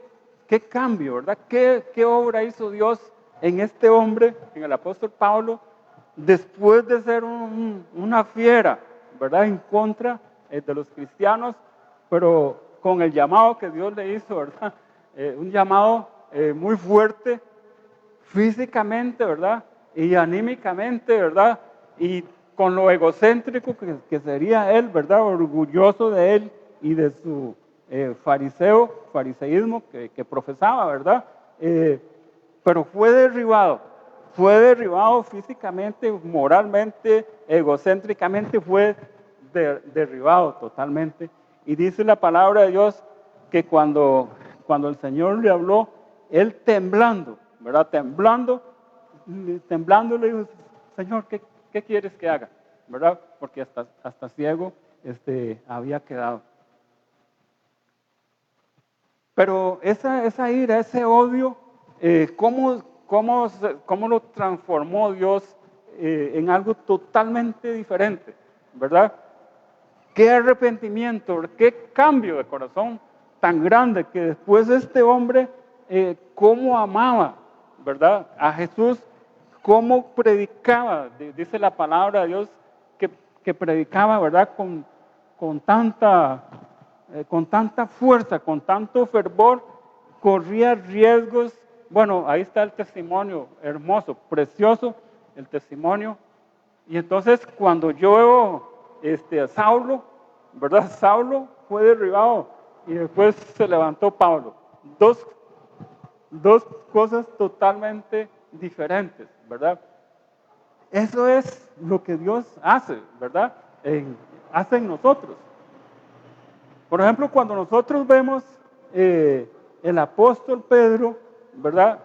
cambio, verdad? ¿Qué obra hizo Dios en este hombre, en el apóstol Pablo, después de ser una fiera, verdad, en contra de los cristianos, pero con el llamado que Dios le hizo, verdad? Un llamado muy fuerte, físicamente, ¿verdad? Y anímicamente, ¿verdad? Y con lo egocéntrico que sería él, ¿verdad? Orgulloso de él y de su fariseísmo que profesaba, ¿verdad? Pero fue derribado físicamente, moralmente, egocéntricamente, fue derribado totalmente. Y dice la palabra de Dios que cuando el Señor le habló, él temblando, ¿verdad? Temblando le dijo, Señor, ¿qué quieres que haga? ¿Verdad? Porque hasta ciego había quedado. Pero esa ira, ese odio, ¿cómo lo transformó Dios en algo totalmente diferente? ¿Verdad? Qué arrepentimiento, qué cambio de corazón tan grande que después este hombre, cómo amaba, ¿verdad? A Jesús, cómo predicaba, dice la palabra de Dios, que predicaba, ¿verdad? Con tanta fuerza, con tanto fervor, corría riesgos. Bueno, ahí está el testimonio, hermoso, precioso el testimonio. Y entonces cuando yo veo a Saulo, ¿verdad? Saulo fue derribado y después se levantó Pablo. Dos cosas totalmente diferentes, ¿verdad? Eso es lo que Dios hace, ¿verdad? Hace en nosotros. Por ejemplo, cuando nosotros vemos el apóstol Pedro, ¿verdad?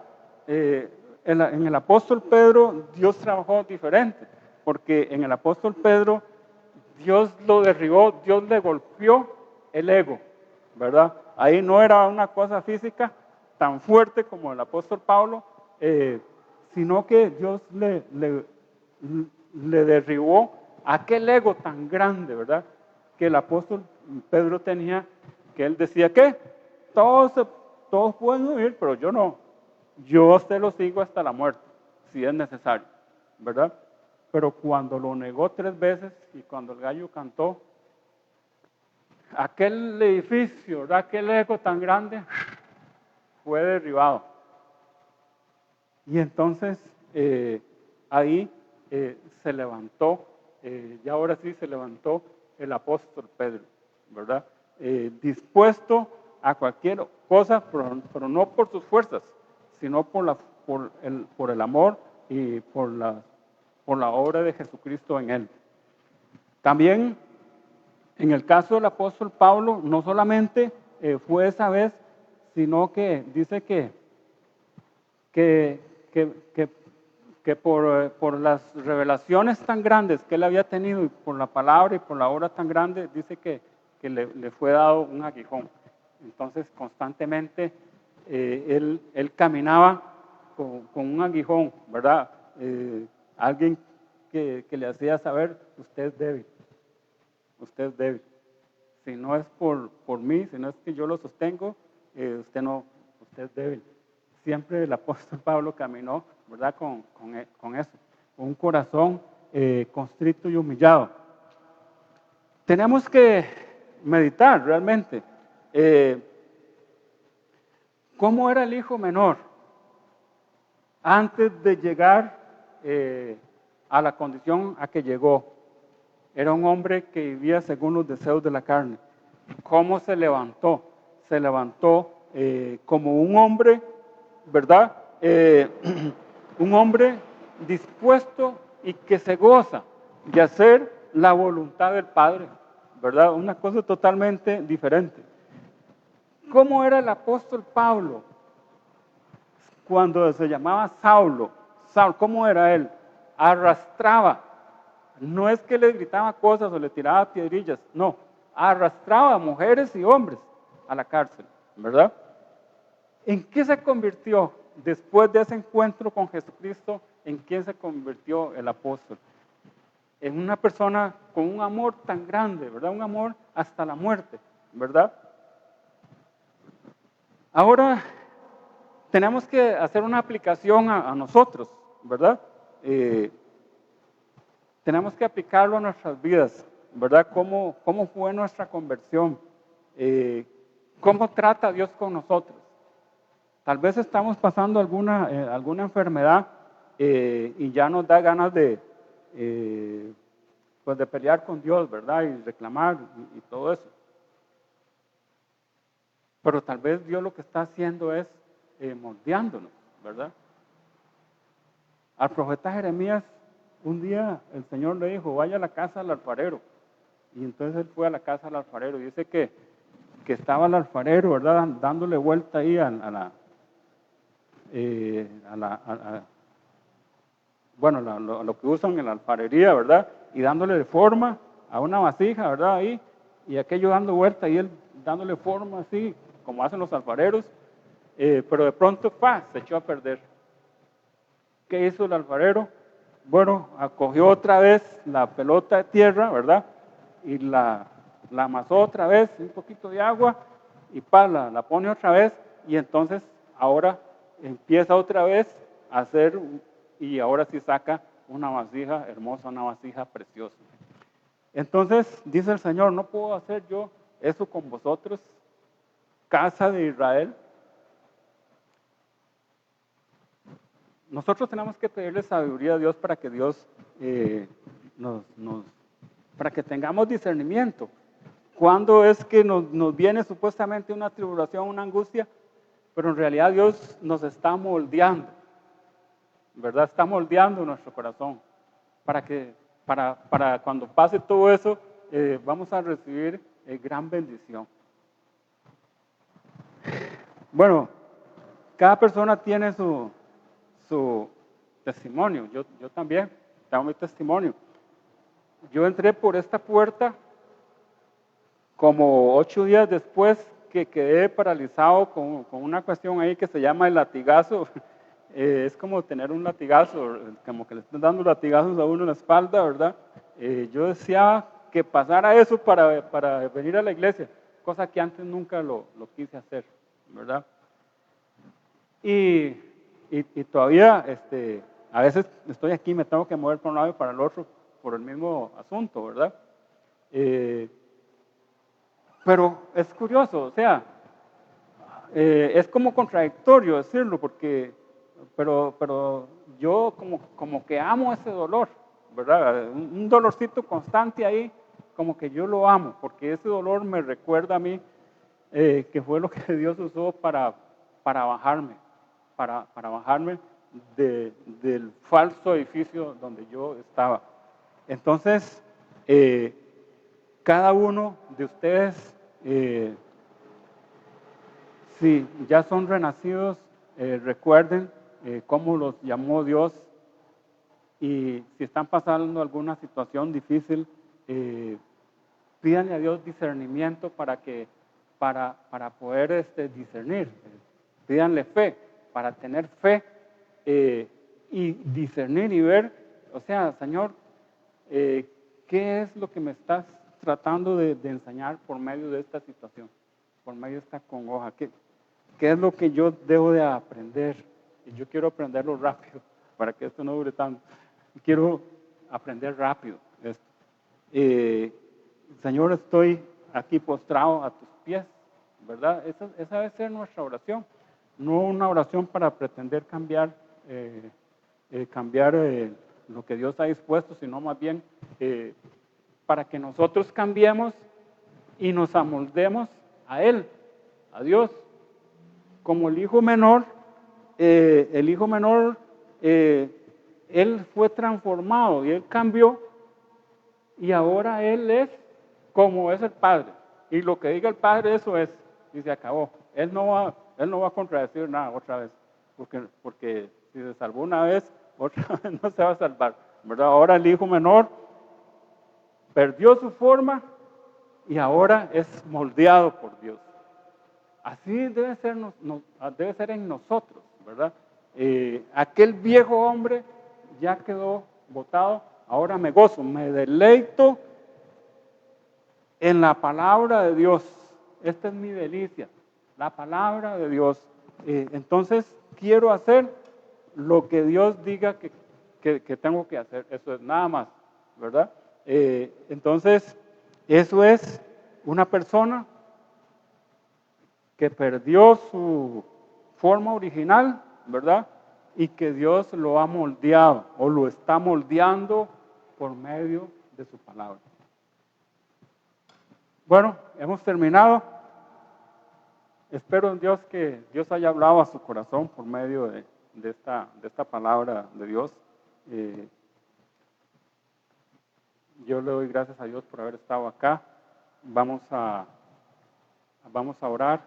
En el apóstol Pedro Dios trabajó diferente, porque en el apóstol Pedro Dios lo derribó, Dios le golpeó el ego, ¿verdad? Ahí no era una cosa física tan fuerte como el apóstol Pablo, sino que Dios le derribó aquel ego tan grande, ¿verdad? Que el apóstol Pedro tenía, que él decía que todos pueden huir, pero yo no. Yo se lo sigo hasta la muerte, si es necesario, ¿verdad? Pero cuando lo negó 3 veces y cuando el gallo cantó, aquel edificio, ¿verdad? Aquel ego tan grande fue derribado. Y entonces ahí se levantó, y ahora sí se levantó el apóstol Pedro, ¿verdad? Dispuesto a cualquier cosa, pero no por sus fuerzas, sino por el amor y por la obra de Jesucristo en él. También En el caso del apóstol Pablo, no solamente fue esa vez, sino que dice que, que, que, que por las revelaciones tan grandes que él había tenido y por la palabra y por la obra tan grande, dice que le fue dado un aguijón. Entonces, constantemente él caminaba con un aguijón, ¿verdad? Alguien que le hacía saber, usted es débil, usted es débil. Si no es por mí, si no es que yo lo sostengo, usted es débil. Siempre el apóstol Pablo caminó, ¿verdad? Con eso, con un corazón constricto y humillado. Tenemos que meditar realmente. ¿Cómo era el hijo menor antes de llegar a la condición a que llegó? Era un hombre que vivía según los deseos de la carne. ¿Cómo se levantó? Se levantó como un hombre, ¿verdad? Un hombre dispuesto y que se goza de hacer la voluntad del Padre, ¿verdad? Una cosa totalmente diferente. ¿Cómo era el apóstol Pablo cuando se llamaba Saulo? ¿Cómo era él? Arrastraba. No es que le gritaba cosas o le tiraba piedrillas, no. Arrastraba a mujeres y hombres a la cárcel, ¿verdad? ¿En qué se convirtió después de ese encuentro con Jesucristo? ¿En quién se convirtió el apóstol? En una persona con un amor tan grande, ¿verdad? Un amor hasta la muerte, ¿verdad? Ahora tenemos que hacer una aplicación a nosotros, ¿verdad? Tenemos que aplicarlo a nuestras vidas, ¿verdad? ¿Cómo fue nuestra conversión? ¿Cómo trata Dios con nosotros? Tal vez estamos pasando alguna enfermedad y ya nos da ganas pues de pelear con Dios, ¿verdad? Y reclamar y todo eso. Pero tal vez Dios lo que está haciendo es moldeándonos, ¿verdad? Al profeta Jeremías, un día el Señor le dijo, vaya a la casa del alfarero. Y entonces él fue a la casa del alfarero y dice que estaba el alfarero, ¿verdad? Dándole vuelta ahí lo que usan en la alfarería, ¿verdad? Y dándole forma a una vasija, ¿verdad? Ahí, y aquello dando vuelta y él dándole forma así, como hacen los alfareros, pero de pronto, se echó a perder. ¿Qué hizo el alfarero? Bueno, acogió otra vez la pelota de tierra, ¿verdad? Y la amasó otra vez, un poquito de agua, y la pone otra vez, y entonces ahora empieza otra vez a hacer, y ahora sí saca una vasija hermosa, una vasija preciosa. Entonces dice el Señor, ¿no puedo hacer yo eso con vosotros, casa de Israel? Nosotros tenemos que pedirle sabiduría a Dios para que Dios para que tengamos discernimiento. ¿Cuándo es que nos viene supuestamente una tribulación, una angustia? Pero en realidad Dios nos está moldeando, ¿verdad? Está moldeando nuestro corazón para cuando pase todo eso, vamos a recibir gran bendición. Bueno, cada persona tiene su testimonio. Yo también tengo mi testimonio. Yo entré por esta puerta como 8 días después que quedé paralizado con una cuestión ahí que se llama el latigazo. Es como tener un latigazo, como que le están dando latigazos a uno en la espalda, ¿verdad? Yo deseaba que pasara eso para venir a la iglesia, cosa que antes nunca lo quise hacer, ¿verdad? Y todavía a veces estoy aquí, me tengo que mover para un lado y para el otro por el mismo asunto, ¿verdad? Pero es curioso, o sea, es como contradictorio decirlo, pero yo como que amo ese dolor, ¿verdad? Un dolorcito constante ahí, como que yo lo amo, porque ese dolor me recuerda a mí que fue lo que Dios usó para bajarme, para bajarme del falso edificio donde yo estaba. Entonces, cada uno de ustedes, si ya son renacidos, recuerden cómo los llamó Dios, y si están pasando alguna situación difícil, pídanle a Dios discernimiento para poder discernir. Pídanle fe, para tener fe y discernir y ver, o sea, Señor, ¿qué es lo que me estás tratando de enseñar por medio de esta situación, por medio de esta congoja? ¿Qué es lo que yo debo de aprender? Y yo quiero aprenderlo rápido, para que esto no dure tanto. Quiero aprender rápido esto. Señor, estoy aquí postrado a tus pies, ¿verdad? Esa debe ser nuestra oración. No una oración para pretender cambiar lo que Dios ha dispuesto, sino más bien para que nosotros cambiemos y nos amoldemos a Él, a Dios. Como el hijo menor, él fue transformado y él cambió, y ahora él es como es el Padre. Y lo que diga el Padre, eso es, y se acabó. Él no va a contradecir nada otra vez, porque si se salvó una vez, otra vez no se va a salvar, ¿verdad? Ahora el hijo menor perdió su forma y ahora es moldeado por Dios. Así debe ser en nosotros, ¿verdad? Aquel viejo hombre ya quedó botado, ahora me gozo, me deleito en la palabra de Dios. Esta es mi delicia, la palabra de Dios. Entonces quiero hacer lo que Dios diga que tengo que hacer. Eso es nada más, ¿verdad? Entonces, eso es una persona que perdió su forma original, ¿verdad? Y que Dios lo ha moldeado o lo está moldeando por medio de su palabra. Bueno, hemos terminado. Espero en Dios que Dios haya hablado a su corazón por medio de esta palabra de Dios. Yo le doy gracias a Dios por haber estado acá. Vamos a orar.